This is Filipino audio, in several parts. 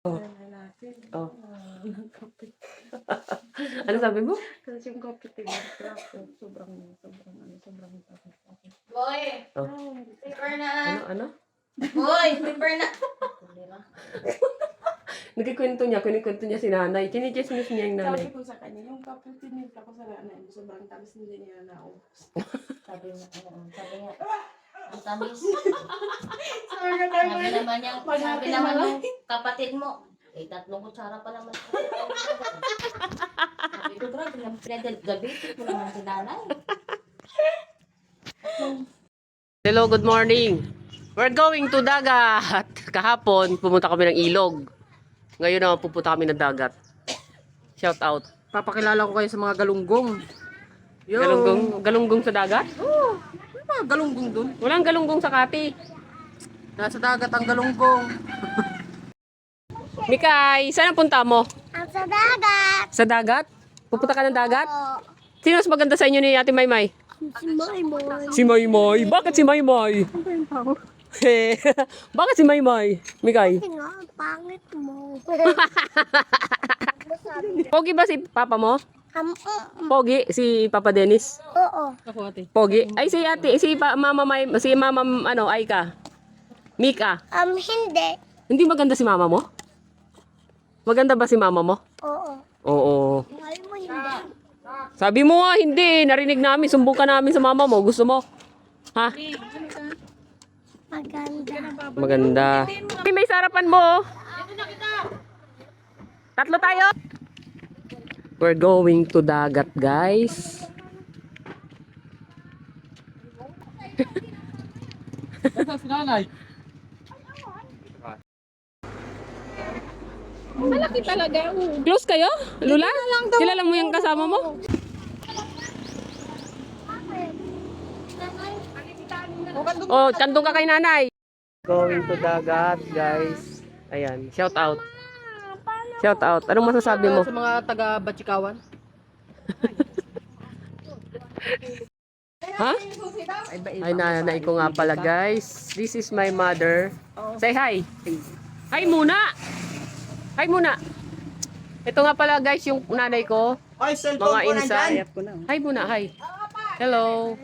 Oh, natin. oh. Kapit. Ano sabi mo? Kasi yung kapit ko, sobrang tapos. Boy, Oh. paper na. Ano? Boy, paper na. Nagkikwento niya si nanay. Chinichismis niya yung nanay. Sabi ko sa kanya, yung kapit tinipla ko sa nanay mo, sobrang tamis hindi niya naubos. Sabi niya, ang tamis. Sabi Sabi naman yung kapatid mo, tatlong kutsara pa naman. Sabi ko, grabe, pinagagabitin ko naman si nanay. Hello, good morning. We're going to dagat. Kahapon, pumunta kami ng ilog. Ngayon naman pupunta kami ng dagat. Shout out. Papakilala ko kayo sa mga galunggong. Yo. Galunggong sa dagat? Oh, may mga galunggong dun. Walang galunggong sa Kati. Nasa dagat ang galunggong. Mikay, saan ang punta mo? Sa dagat. Sa dagat? Pupunta ka ng dagat? Sino mas maganda sa inyo ni Ate Maymay? Si Moy. Si Maymay. Bakit si Maymay? Bakit si Maymay? Mikay? Kasi nga, ang pangit mo. Pogi ba si papa mo? Pogi, si Papa Dennis. Oo. Pogi. Ay si ate, mama May, si mama Aika. Mika. Hindi. Hindi maganda si mama mo? Maganda ba si mama mo? Oo. Oo. Mahal mo hindi. Sabi mo nga hindi, narinig namin, sumbong ka namin sa mama mo. Gusto mo? Ha? Maganda. Maganda. May sarapan mo. Tatlo tayo. We're going to dagat, guys. Malaki talaga. Close kayo? Lula? Kilala mo yung kasama mo? Oh, kandong ka kay nanay. Going to dagat, guys. Ayan, shout out. Shout out. Anong masasabi mo? Sa mga taga Batchikawan. Ha? Ay, nanay ko nga pala, guys. This is my mother. Say hi. Hi muna. Hi muna. Ito nga pala, guys, yung nanay ko. Ay, Mga insight. Hi muna, hi. Hello.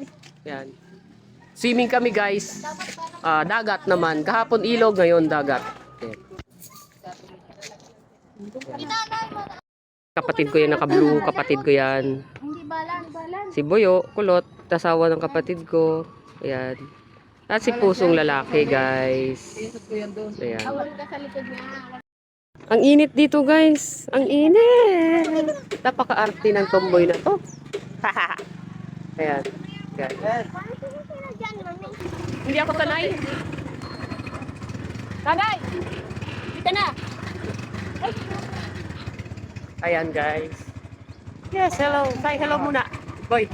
Yan. Swimming kami, guys. Dagat naman. Kahapon ilog, ngayon dagat. Okay. Kapatid ko yan, naka-blue. Kapatid ko yan. Hindi balan. Si Boyo, kulot. Tasawa ng kapatid ko. Ayan. At si Pusong lalaki, guys. Ayan. Ang init dito, guys. Ang init. Napaka-arte ng tomboy na to. Ayan. Guys. Hindi ako sanay. Sanay! Dito na! Ayan, guys. Yes, hello. Say hello muna. Boy.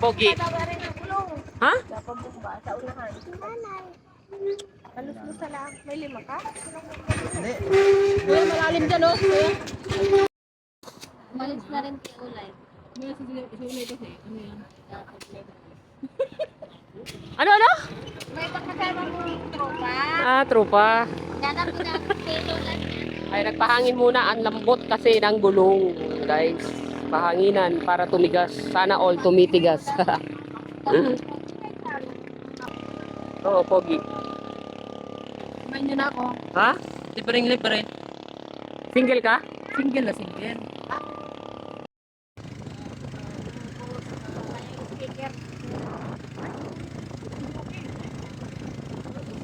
Pogi. Ha? Sa unahan. Halos mo sa lang. May 5 ka? Kuya, malalim dyan, oh. Kuya. Malis na rin kay Ulay. Ano? May pagkasama mo tropa. Tropa. Ganap ko na kay Lola. Ay, nagpahangin muna. Ang lambot kasi ng gulong, guys. Pahanginan para tumigas. Sana all tumitigas. Oo, pogi. Kumain nyo na ako. Ha? Libreng-libre. Single ka? Single na single.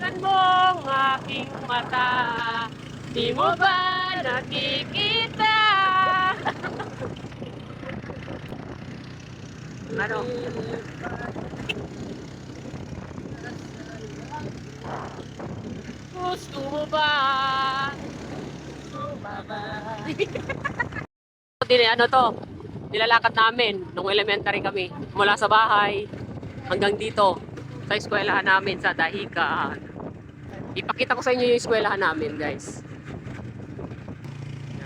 Saan mong aking mata? Di mo ba nakikita? Ano? Gusto mo ba? Ano to? Nilalakad namin nung elementary kami. Mula sa bahay hanggang dito sa eskwelahan namin sa Dahican. Ipakita ko sa inyo yung eskwelahan namin, guys.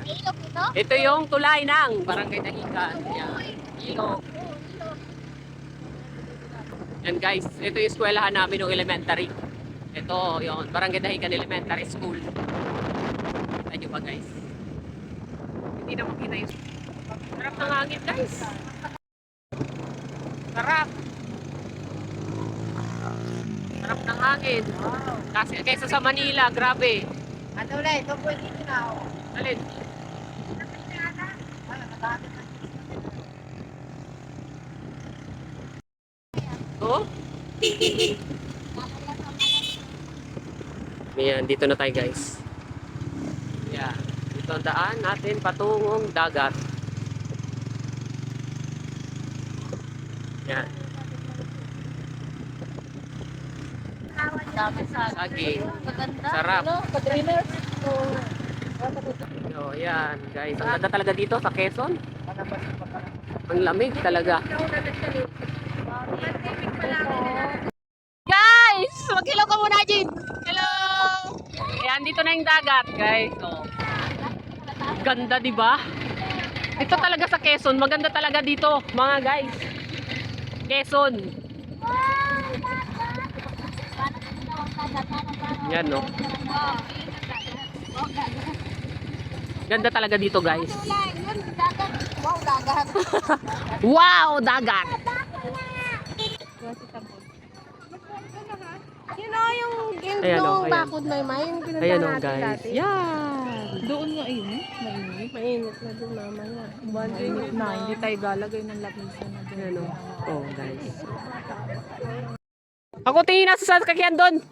Ilog ito? Ito yung tulay ng Barangay Dahican. Yan. Ilog. Yan, guys. Ito yung eskwelahan namin ng elementary. Ito. Ito, yon Barangay Dahican Elementary School. Kita nyo ba guys? Hindi na makita yung... Sarap ng hangin guys. Sarap. Sarap ng hangin. Kasi kaysa sa Manila, grabe. Ano ulit? Ito po dito na ako. Alin? Oh? Ayan, dito na tayo guys. Ayan. Ito ang daan natin patungong dagat. Ayan. Dami sa Saging. maganda. Sarap. Ano? Pag-trainers? Oh, ayan guys. Ang ganda talaga dito sa Quezon. Ang lamig talaga. Guys! Mag-hello ka muna, Jin! Hello! Ayan, dito na yung dagat, guys. Oh. Ganda, di ba? Ito talaga sa Quezon. Maganda talaga dito, mga guys. Quezon. Yan, no? Ganda talaga dito, guys. Wow, dagat. Wow, dagat! You know yung game Ayan, nung ayan. bakod may may, yung pinunta Ayan, oh, natin guys. dati. Yan! Doon nga init. Mainit. Mainit na doon mamaya. Mainit na. Hindi tayo galagay ng lapisan na doon. Ayan, oh, guys. Ako tingin na sa sasakyan doon.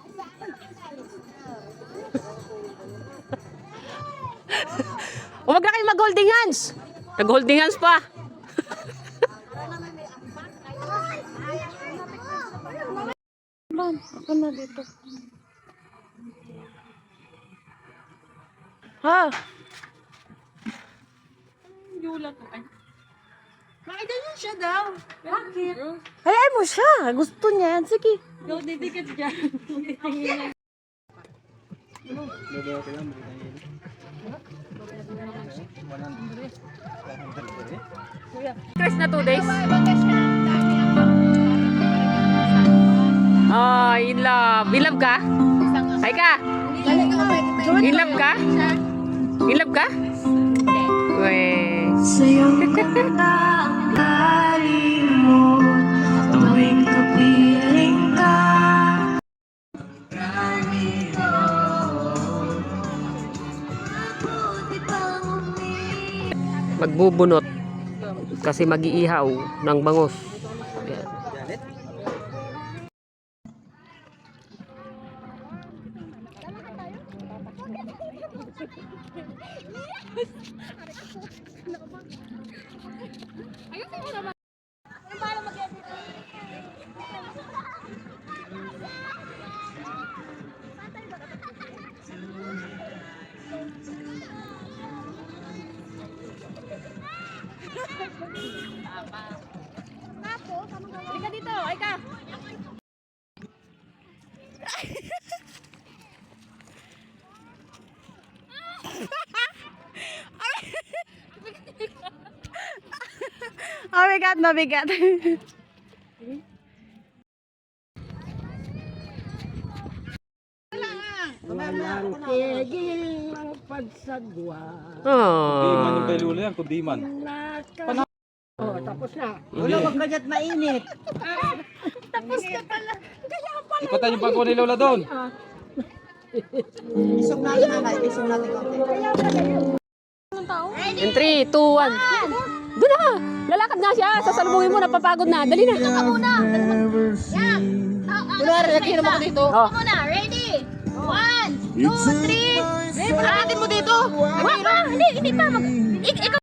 Huwag na kayo mag-holding hands. Nag-holding hands pa. Man, ako na dito. Ha? Makita niyo siya daw. Bakit? Hayaan mo siya. Gusto niya yan. Sige. Daw, didikit dyan. Chris na 2 days. Oh, in love. In love ka? Ay ka? In love ka? In love ka? Weh. Sa'yong ganda ang galing mo tuwing kapiling ka. Ganito, mabuti pang Magbubunot kasi mag-iihaw ng bangus. Ayan. Halika dito. Ay ka. Oh my God, mabigat. Kudiman yung Oh. Belula yan, kudiman. Wala, wag kanyat mainit. Ipatan yung bangko ni Lola doon. Isog natin nanay, isog natin konti. In 3, 2, 1. Doon na! Lalakad na siya. Sasalubungin mo. Napapagod na. Dali na. Kunwari, nakihinom ako dito. Oh. Muna, ready? 1, 2, 3. Parating mo dito. Hindi pa. Ikaw